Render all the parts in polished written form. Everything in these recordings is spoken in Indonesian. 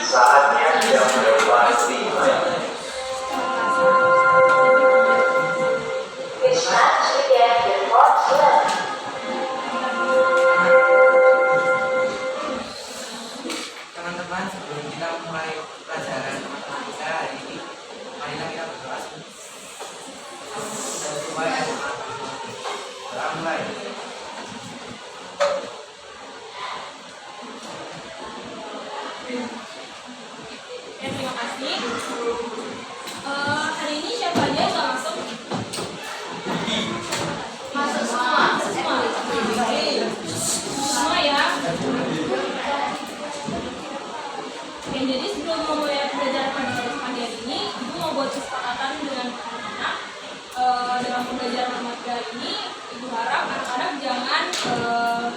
Saatnya tidak melewati. Teman-teman, sebelum kita mulai pelajaran matematika hari ini, marilah kita berdoa. Doa mulai. Terima kasih. Hari ini siapa aja yang nggak masuk? Masuk semua. Semua ya. Oke, jadi sebelum memulai pembelajaran pada hari ini, Ibu mau buat kesepakatan dengan anak-anak dalam pembelajaran matematika ini. Ibu harap anak-anak jangan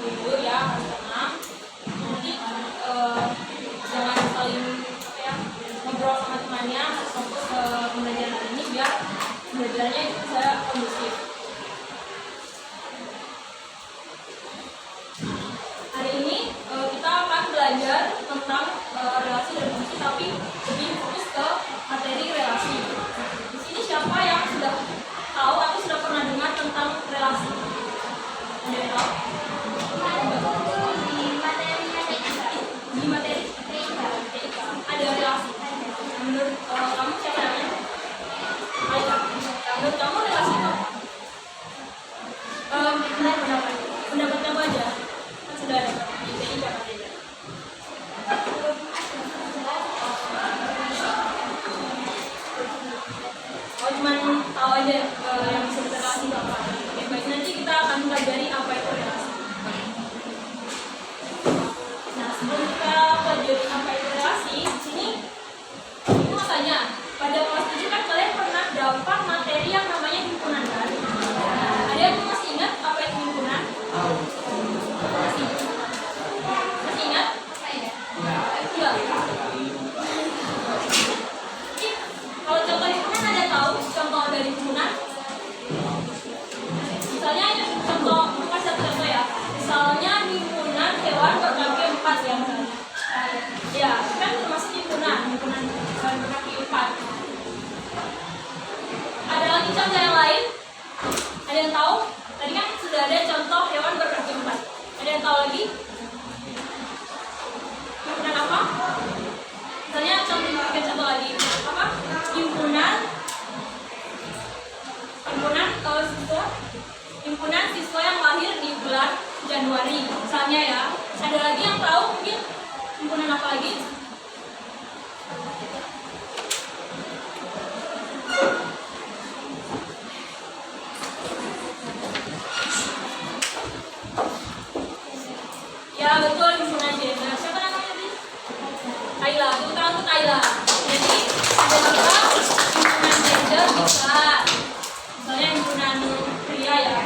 ribut ya, harus tenang. Nanti jangan saling ngobrol sama temannya, harus fokus ke pembelajaran hari ini biar pembelajarannya itu bisa kondusif. Hari ini kita akan belajar tentang relasi dan fungsi, tapi lebih fokus ke materi relasi. Di sini siapa yang sudah tahu atau sudah pernah dengar tentang relasi? Ada yang tahu? Di materi TIK ada relasi. Menurut kamu siapa namanya? Aida. Menurut kamu relasi itu? Pendapat kamu aja. Kan sudah ada di TIK katanya. Oh, cuma tahu aja yang disebut relasi itu apa. Oke, baik, nanti kita akan pelajari apa itu relasi. Nah, sebelum kita pelajari apa itu relasi, di sini Ibu mau tanya, pada kelas 7 kan kalian pernah dapat materi yang namanya himpunan kan? Ada yang masih ingat apa itu himpunan? Masih ingat? Enggak. Kalau contoh himpunan ada tahu contoh dari himpunan? Misalnya contoh, bukan satu contoh ya. Misalnya himpunan hewan berkaki 4 ya misalnya. Ya, kan termasuk himpunan hewan berkaki 4. Ada lagi contoh yang lain? Ada yang tahu? Tadi kan sudah ada contoh hewan berkaki 4. Ada yang tahu lagi? Himpunan apa? Misalnya contoh lagi. Apa? Himpunan siswa yang lahir di bulan Januari misalnya ya. Ada lagi yang tahu mungkin himpunan apa lagi? Ya betul, himpunan gender. Siapa namanya tadi? Kaila. Tepuk tangan untuk Kaila. Jadi ada juga himpunan gender bisa. Misalnya himpunan pria ya,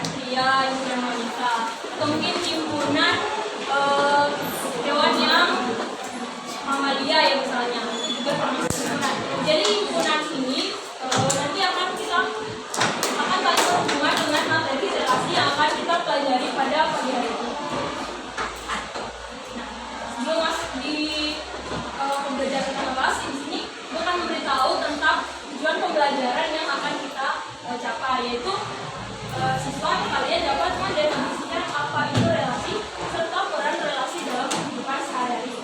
himpunan wanita. Atau mungkin himpunan hewan yang mamalia ya misalnya. Itu juga termasuk himpunan. Jadi himpunan ini nanti akan saling berhubungan dengan materi relasi yang akan kita pelajari pada pagi hari ini. Sebelum masuk di pembelajaran tentang relasi, di sini gue akan memberitahu tentang tujuan pembelajaran yang akan kita capai, yaitu siswa kalian dapat mendefinisikan apa itu relasi serta peran relasi dalam kehidupan sehari-hari.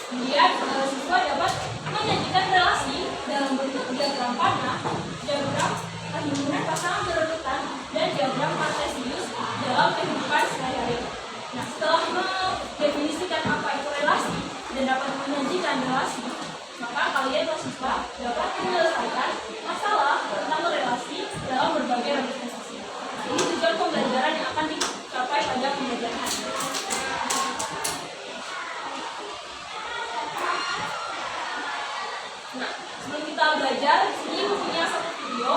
Kemudian siswa dapat menyajikan relasi dalam bentuk diagram panah, diagram himpunan pasangan berurutan, dan diagram kartesius dalam kehidupan sehari-hari. Nah, setelah mendefinisikan apa itu relasi dan dapat menyajikan relasi, maka kalian mahasiswa dapat menyelesaikan masalah tentang relasi dalam berbagai representasi. Ini tujuan pembelajaran yang akan dicapai pada pembelajaran hari ini. Nah, sebelum kita belajar, ini punya satu video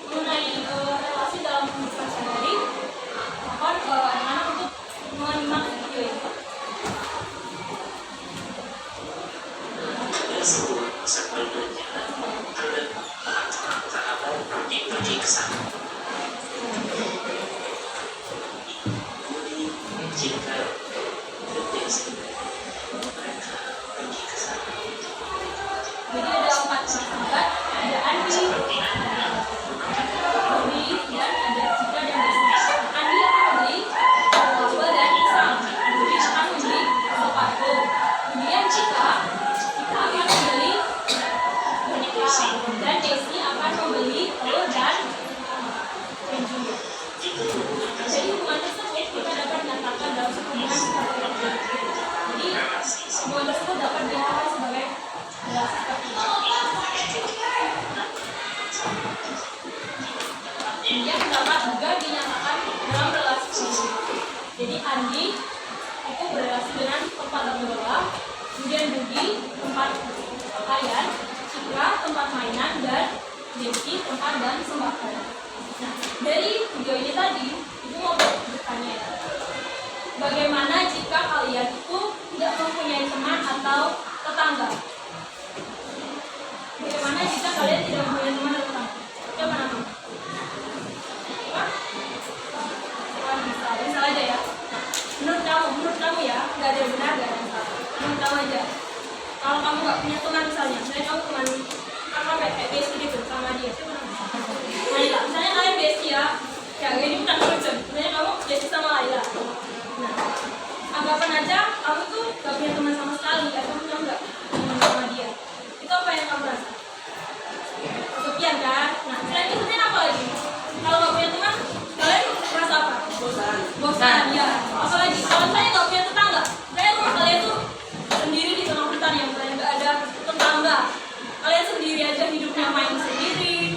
mengenai relasi dalam kehidupan sehari-hari. Mohon anak-anak untuk menyimak video ini. Sebuah sebelumnya tahap diperiksa. Jika mereka pergi ke sana untuk menikmati Jadi ada 4 sahabat, ada Andi, seperti Anda. Budi, dan ada Cika dan Desi. Andi akan membeli apel dan pisang. Budi akan membeli sepatu. Kemudian Cika akan membeli boneka. Dan Desi akan membeli telur dan keju. Jadi hubungan tersebut kita dapat menyatakan dalam hubungan sebagai Jadi hubungan tersebut dapat dinyatakan sebagai relasi seperti ini. Kemudian dapat juga dinyatakan dalam relasi ini. Jadi Andi itu berrelasi dengan tempat berdoa, kemudian Budi tempat pakaian, Cika tempat mainan, dan Desi tempat dan sembako. Nah, dari video ini tadi ibu mau bertanya ya, bagaimana jika kalian itu tidak mempunyai teman atau tetangga? Bagaimana jika kalian tidak mempunyai teman atau tetangga? Coba nanti. Misal aja ya. Menurut kamu ya, nggak ada yang benar, nggak ada yang salah. Menurut kamu aja. Kalau kamu nggak punya teman misalnya, kamu teman kakak kayak bestie gitu sama dia. Laila, misalnya kalian bestie ya, ini bukan lucu. Misalnya kamu bestie sama Laila. Nah, anggapan aja kamu tuh nggak punya teman sama sekali, kamu nggak teman sama dia. Itu apa yang kamu rasa? Kesepian kan? Nah, selain itu apa lagi? Kalau nggak punya teman, kalian merasa apa? Bosan, ya. Apalagi kalau saya nggak punya tetangga, saya rumah kalian tuh sendiri di tengah hutan yang kalian nggak ada tetangga, kalian sendiri aja hidupnya main sendiri.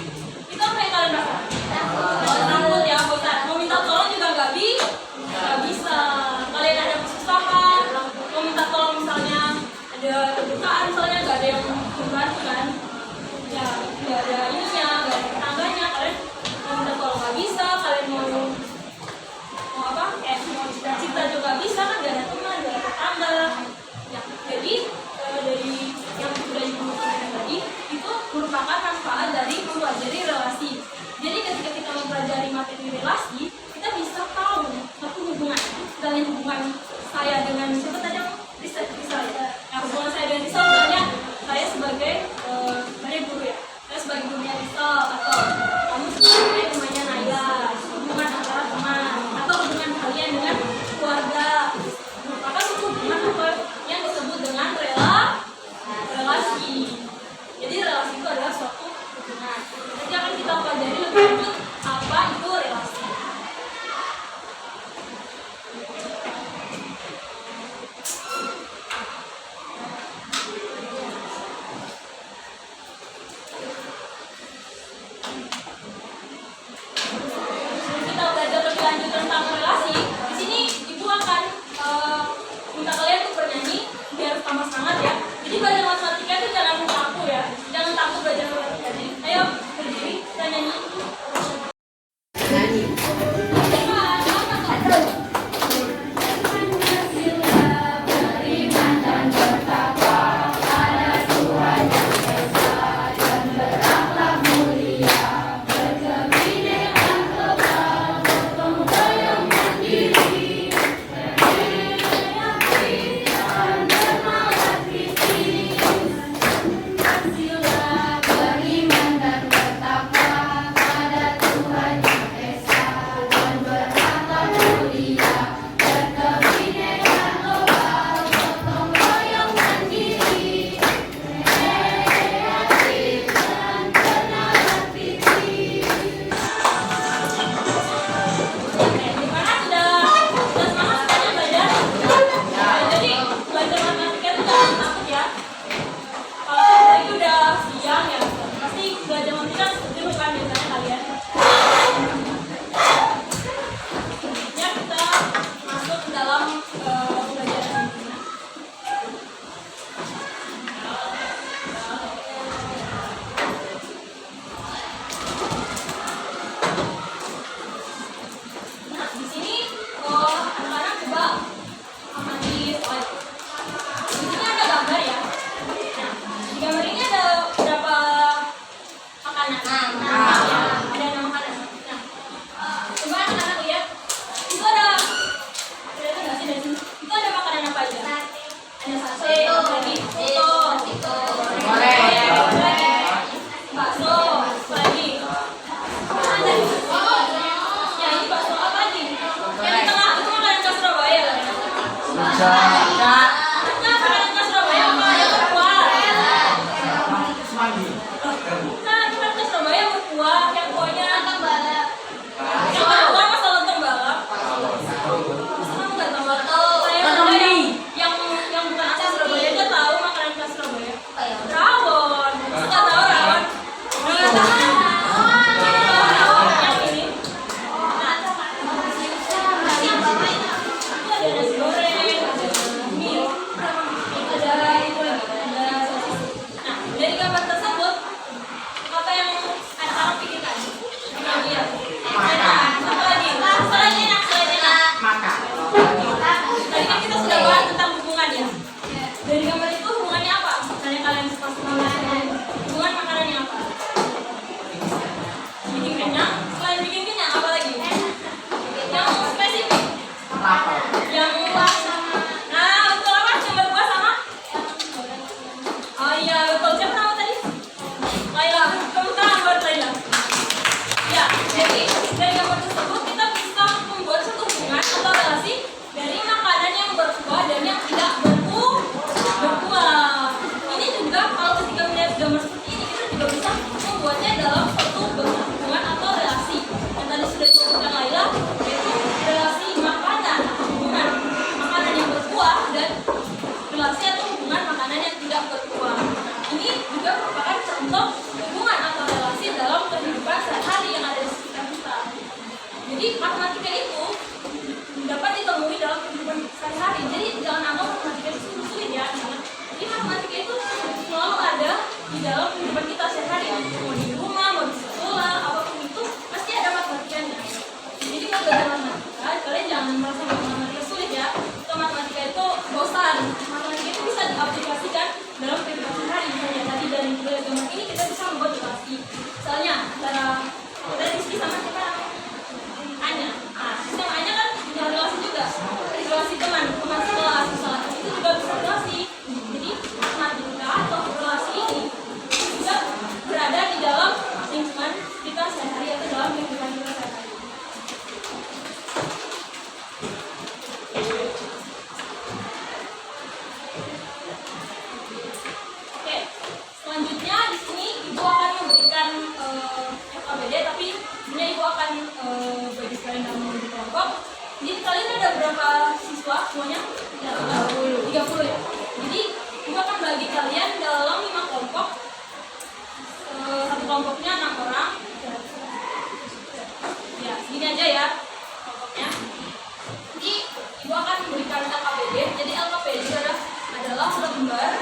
Itu apa yang kalian rasa? Takut ya, bosan. Mau minta tolong juga nggak bisa. Kalian ada kesusahan, mau minta tolong misalnya ada kebutaan, misalnya nggak ada yang membantu kan? Ya, nggak ada ininya, nggak ada tetangganya. Kalian mau minta tolong nggak bisa, kalian mau cita-cita juga bisa kan, gak ada teman, gak ada tetangga ya. Jadi dari yang sudah ibu sampaikan tadi itu merupakan manfaat dari mempelajari relasi. Jadi ketika kita mempelajari materi relasi, kita bisa tahu satu hubungan saya dengan siapa tadi Risa ya, hubungan saya dengan Risa misalnya saya sebagai guru ya, saya sebagai gurunya Risa, atau kamu sebagai temannya Naila, hubungan antara teman, atau hubungan kalian dengan keluarga, merupakan hubungan apa yang disebut dengan relasi. Jadi relasi itu adalah suatu hubungan. Nanti akan kita pelajari lebih lanjut apa itu relasi. Ada sate, lagi soto, bakso, lagi. Ya ini bakso apa lagi? Yang di tengah itu makanan khas Surabaya. Nah, makanan khas Surabaya apa? Yang berkuah. Nah, makanan khas Surabaya berkuah, yang kuahnya yang berkuah masa lontong balap. Masa kamu nggak tahu? Saya ada yang bukan asal Surabaya dia tahu makanan khas Surabaya. Rawon, nggak tahu rawon? Nggak tahu. Rawon yang ini. Itu ada nasi goreng, ada mie, ada itu lagi, ada sosis. Nah, dari gambar tersebut apa yang anak-anak pikirkan? Iya. Enak. Apa lagi? Selain enak. Tadi kan kita sudah bahas tentang hubungan ya. Dari gambar itu hubungannya apa? Misalnya kalian pasti mau hubungan makanannya apa? Bikin kenyang. Selain bikin kenyang apa lagi? Yang spesifik. Yang luas. Nah, betul apa? Yang berbuah sama? Oh iya, betul. Siapa nama tadi? Laila. Tepuk tangan buat Laila. Ya, jadi dari gambar tersebut kita bisa membuat suatu hubungan atau relasi dari makanan yang berkuah dan yang tidak berkuah. Ini juga kalau ketika melihat gambar seperti ini kita juga bisa membuatnya dalam suatu bentuk hubungan atau relasi. Yang tadi sudah disebutkan Laila yaitu relasi makanan atau hubungan makanan yang berkuah dan relasi atau hubungan makanan yang tidak berkuah. Ini juga merupakan contoh hubungan atau relasi dalam kehidupan sehari-hari yang ada di sekitar kita. Jadi matematika itu dapat ditemui dalam kehidupan sehari-hari. Jadi jangan anggap matematika itu sulit ya. Jadi matematika itu selalu ada di dalam kehidupan kita sehari-hari. Mau di rumah, mau di sekolah, apapun itu pasti ada matematikanya. Jadi kalau belajar matematika, kalian jangan merasa matematika sulit ya. Atau matematika itu bosan. Matematika itu bisa diaplikasikan dalam kehidupan sehari-hari. Misalnya tadi dari gambar ini kita bisa membuat relasi. Misalnya antara kita Rizky sama siapa namanya? Anya. Nah, sistem Anya kan punya relasi juga. Relasi teman sekolah, itu juga bisa relasi. Jadi matematika atau relasi ini juga berada di dalam lingkungan kita sehari-hari atau dalam kehidupan kita sehari-hari. Oke, selanjutnya di sini ibu akan memberikan FABD, tapi sebenarnya ibu akan bagi kalian dalam membentuk kelompok. Jadi kalian ada berapa siswa semuanya? 30 ya. Jadi ibu akan bagi kalian dalam 5 kelompok. Satu kelompoknya 6 orang. Ya, segini aja ya kelompoknya. Jadi ibu akan memberikan LKPD. Jadi LKPD adalah lembar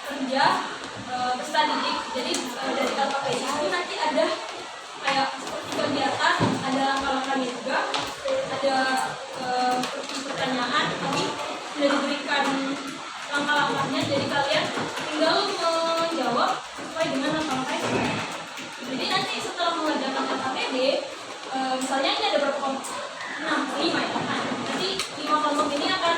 kerja peserta didik. Jadi dari LKPD itu nanti ada kayak seperti kegiatan, ada langkah-langkahnya juga, ada pertanyaan, tapi sudah diberikan langkah-langkahnya. Jadi kalian tinggal menjawab sesuai dengan langkah-langkah itu. Jadi nanti setelah mengerjakan LKPD, misalnya ini ada berapa kelompok? 5 ya. Nah, nanti 5 kelompok ini akan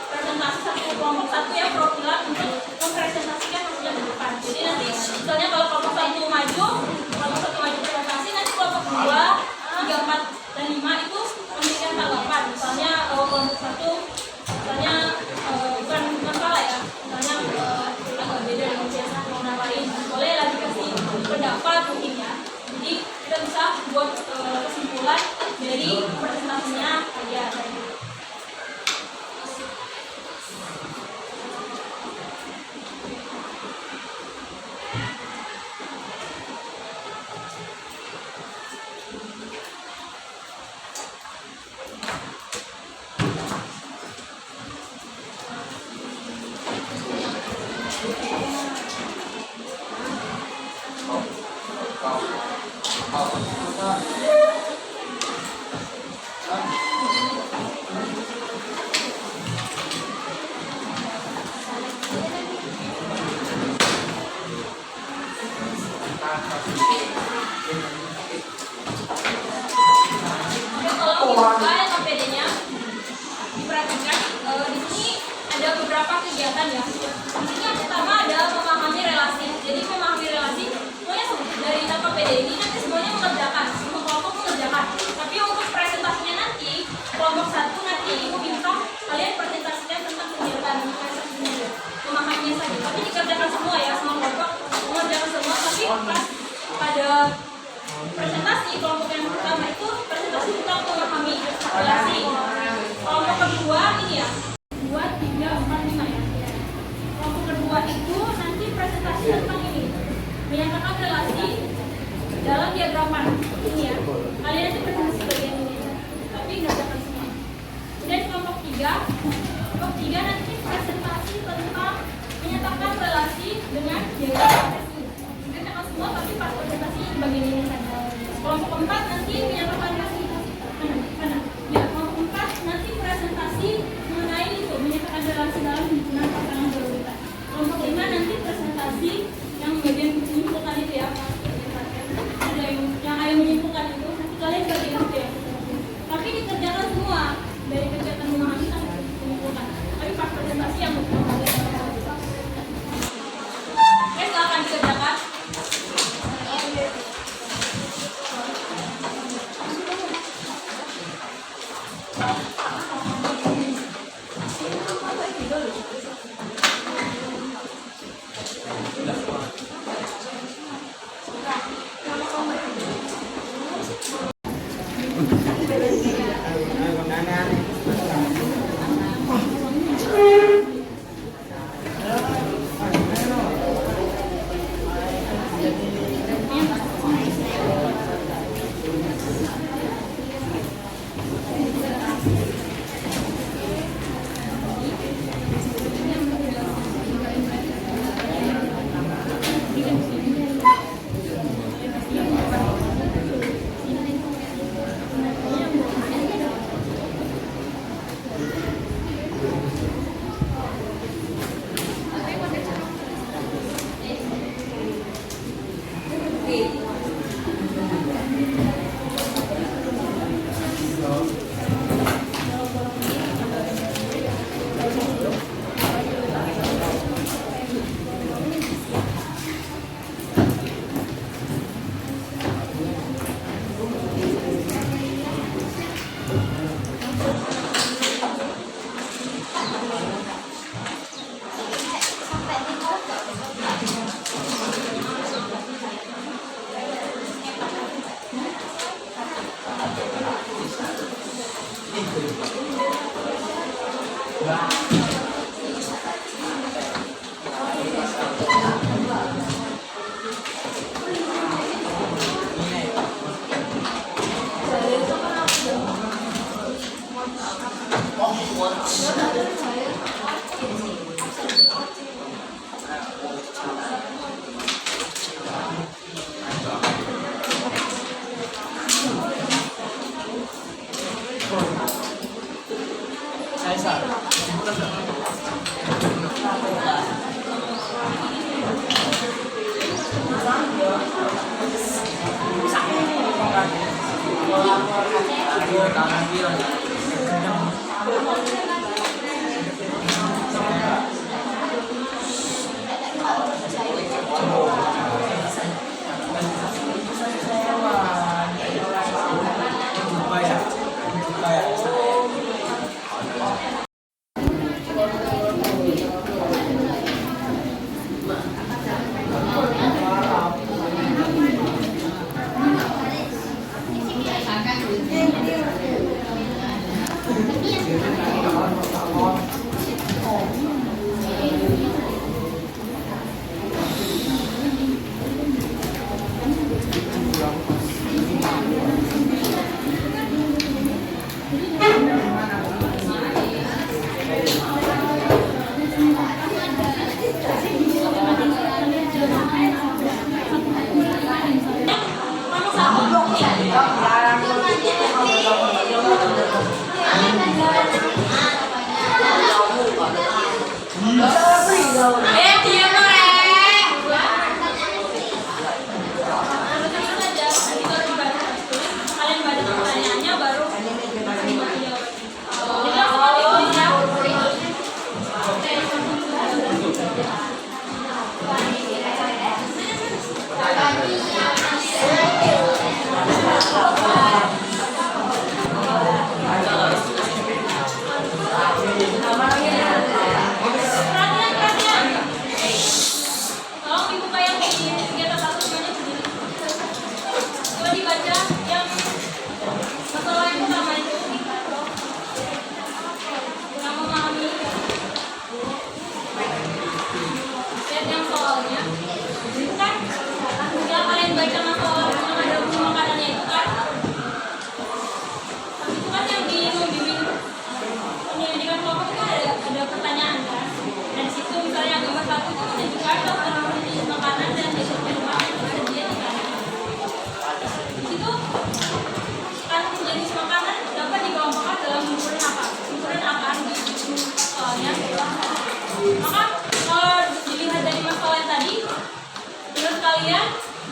presentasi satu kelompok satu ya, perwakilan untuk mempresentasikan hasilnya ke depan. Jadi nanti misalnya kalau kelompok satu maju presentasi, nanti kelompok 2, 3, 4, dan 5 itu memberikan tanggapan. Misalnya kelompok 1 misalnya bukan salah ya, misalnya agak beda dengan biasa mau ngapain, boleh lagi kasih pendapat mungkin ya. Jadi kita bisa buat kesimpulan dari presentasinya kalian. Oke, kalau dibuka LKPD-nya, diperhatikan di sini ada beberapa kegiatan ya. Di sini yang pertama ada memahami relasi. Jadi memahami relasi semuanya dari KPD ini nanti semuanya mengerjakan, semua kelompok mengerjakan. Tapi untuk presentasinya nanti kelompok 1 nanti ibu minta kalian presentasikan tentang kegiatan presentasinya, memahaminya saja. Tapi dikerjakan semua ya, semua kelompok mengerjakan semua. Tapi pas pada presentasi kelompok yang pertama itu presentasi tentang memahami relasi. Kelompok kedua ini ya 2, 3, 4, 5 ya. Kelompok kedua itu nanti presentasi tentang ini, menyatakan relasi dalam diagraman ini ya. Kalian nanti presentasi bagian ini, tapi nggak dapat semua. Kemudian kelompok 3 nanti presentasi tentang menyatakan relasi dengan diagram relasi. Menyatakan semua, tapi pas presentasi bagian ini saja. Kelompok 4 nanti menyatakan relasi. Ya, kelompok 4 nanti presentasi mengenai itu, menyatakan relasi dalam hubungan pasangan berhubungan. Kelompok 5 nanti presentasi yang bagian menyimpulkan itu ya. Ada yang ayo menyimpulkan itu, nanti kalian bagian itu ya. Tapi dikerjakan semua dari kegiatan memahami sampai menyimpulkan. Tapi pas presentasi yang menyimpulkan. Oke, silakan dikerjakan. Iya.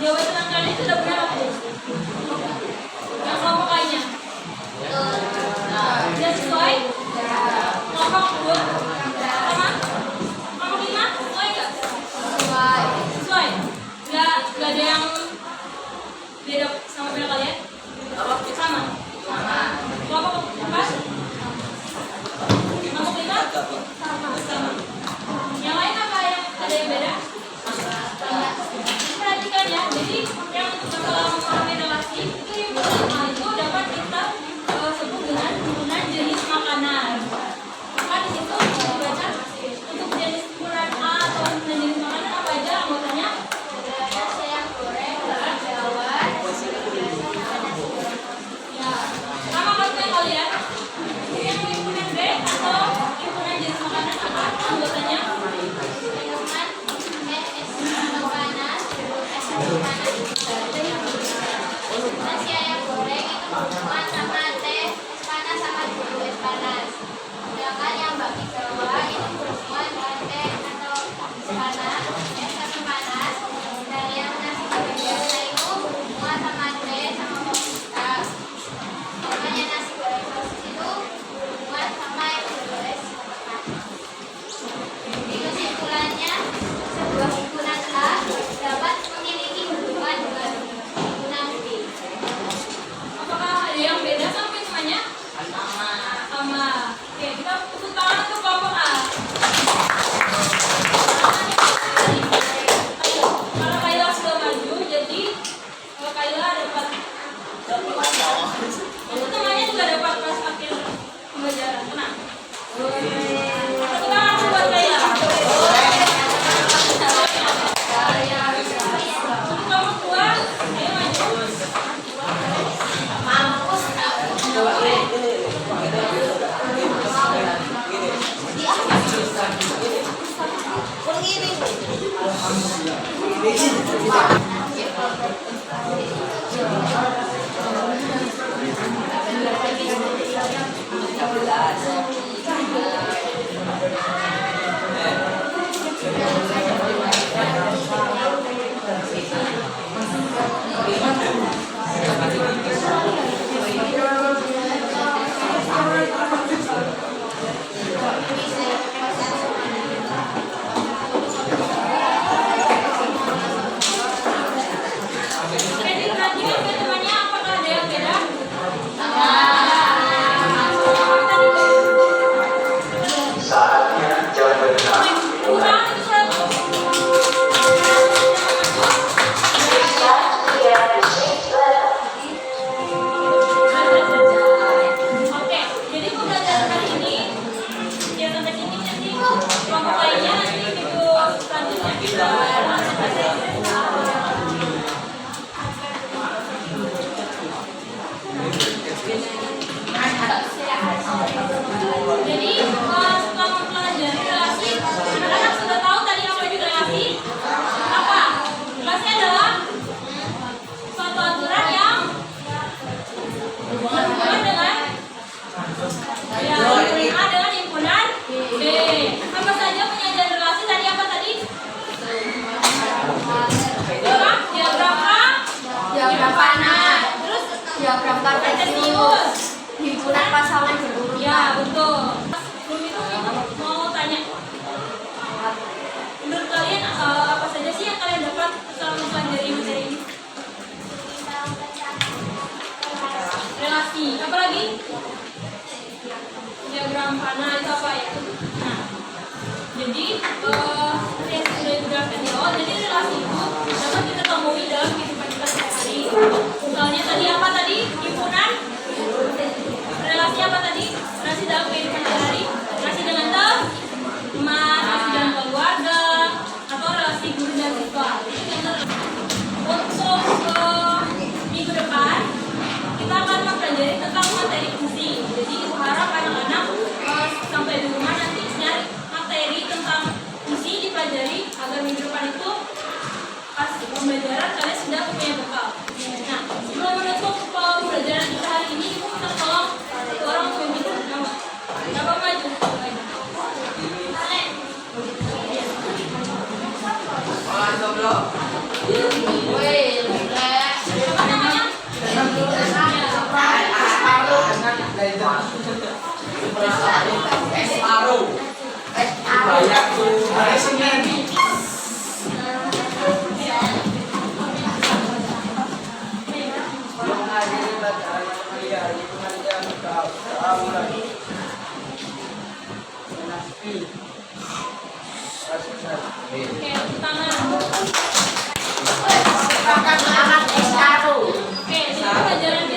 Jawaban kalian sudah benar apa? Yang kelompok lainnya? Sudah sesuai? Kelompok kedua? Sama? Kelompok 5? Sesuai nggak? Sesuai? Nggak ada yang beda sama beda kalian? Sama? Kelompok apa? Kelompok 5? Sama. Yang lain apa yang ada yang beda? Perhatikan ya, jadi yang memahami relasi itu yang pertama itu dapat kita sebut dengan himpunan jenis makanan. Maka di situ dibaca untuk jenis himpunan A atau himpunan jenis makanan apa aja anggotanya? Nasi yang goreng, jawar, ya. Sama maksudnya kalian? Yang himpunan B atau himpunan jenis makanan apa anggotanya? Nasi ayam goreng itu hubungan sama teh es panas sama dulu es panas. Sedangkan yang bakmi Jawa itu hubungan dengan teh atau es panas, es atau panas. Dan yang nasi goreng biasa itu hubungan sama teh sama kopi hitam. Makanya nasi goreng sosis itu hubungan sama es es panas. Jadi kesimpulannya, sebuah himpunan A dapat memiliki hubungan dengan himpunan B. Apakah ada yang beda sama semuanya? Sama. Oke, kita tepuk tangan untuk kelompok A. Kalau Kayla sudah maju, jadi Kayla dapat itu temannya juga dapat pas akhir pembelajaran. Tenang. Tepuk tangan buat Kayla. Untuk kelompok 2, ayo maju. Oke, diperhatikan ke temannya apakah ada yang beda? Saatnya jam berenang. Kurang itu surat. Oke, jadi pembelajaran kali ini ya sampai sini, nanti kelompok lainnya nanti minggu selanjutnya kita jadi setelah mempelajari relasi, anak-anak sudah tahu tadi apa itu relasi? Apa? Relasi adalah suatu aturan yang berhubungan dengan ya, himpunan A dengan himpunan B. Apa saja penyajian relasi tadi apa tadi? Apa? Diagram A, diagram panah, terus Diagram kartesius. himpunan pasangan berurutan. Ya, betul. Sebelum itu mau tanya, menurut kalian apa saja sih yang kalian dapat setelah mempelajari materi ini? Relasi, apa lagi? Diagram panah itu apa ya? Nah, jadi seperti yang sudah dijelaskan di awal, jadi relasi itu dapat kita temui dalam kehidupan kita sehari-hari. Misalnya tadi apa tadi? Himpunan. Relasi apa tadi? Relasi dalam kehidupan sehari. Relasi dengan teman, relasi dengan keluarga, atau relasi guru dan siswa. Itu contoh. Untuk minggu depan kita akan mempelajari tentang materi fungsi. Jadi harap anak-anak sampai di rumah nanti nyari materi tentang fungsi dipelajari agar minggu depan itu pas pembelajaran kalian sudah punya bekal. Nah, sebelum menutup pembelajaran kita hari ini, ibu minta tolong satu orang memimpin nama. Siapa maju? Sekolah jomblo. Woi. Separuh. Banyak tuh. Hari Senin. Belum ngajarin pelajaran matematika, itu aja tahu lagi. Menasti. Oke, tepuk tangan. Sepakat anak S1. Oke, jadi pelajaran